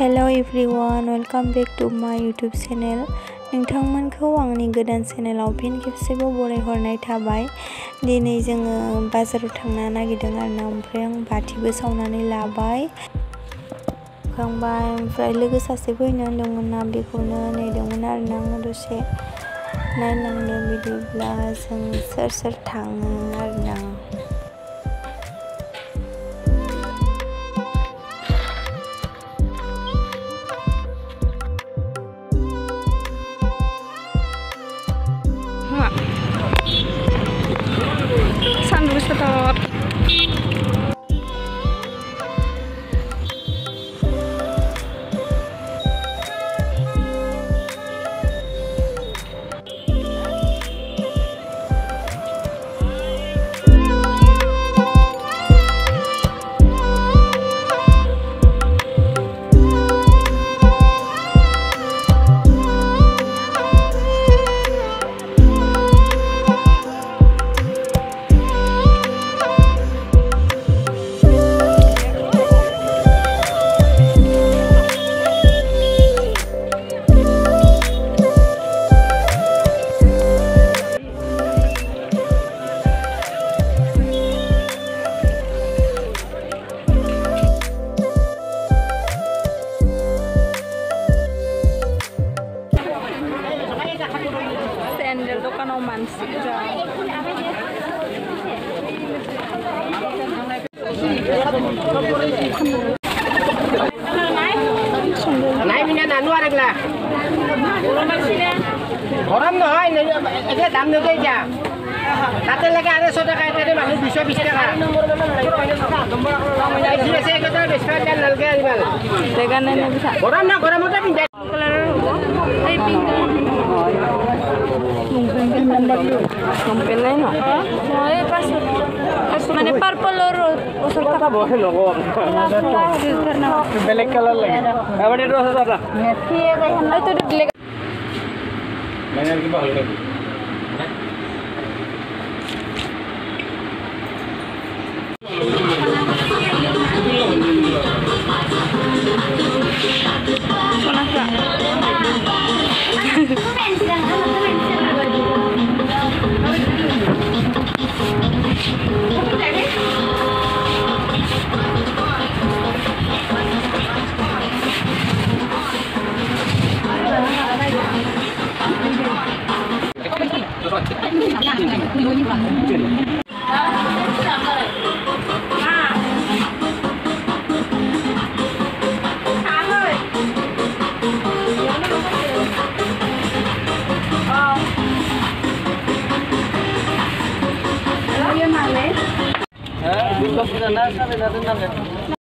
Hello everyone, welcome back to my YouTube channel. नोंथांमोनखौ आंनि गोदान चेनेलाव fin खेबसेबाव बरायहरनाय थाबाय। दिनै जोङो बाजाराव थांनो नागिरदों आरोना, ओमफ्राय आं बाथिबो सावनानै लाबाय। ओमफ्राय लोगो सासे फैनो होनदोंमोन ना, बेखौनो नेदोंमोन आरोना आङो दसे नायलांदों। बिदिब्ला जों सोर सोर थाङो आरोना। सान्दुं गोसाथार। Sandal dukanaw mansi নাই মিনা নানু আরেগলা গরম নহয় এটা দাম নকই যা তাতে লাগে 250 টাকা এটাতে মানুষ 220 টাকা এই আছে কত ডিসকাউন্ট দেন নালগে আইবাল দেখা নাই না বিছা গরম না গরমটা পিন্ডা কালারের হবো এই পিঙ্ক লংপেন নাই না ওই পাশে মানে পার্পল আর ওসব টাকা বসে লগো ব্ল্যাক কালার লাগে আবার এটা আছে দাদা ঠিক আছে এই তো ব্ল্যাক মানে কি ভালো লাগে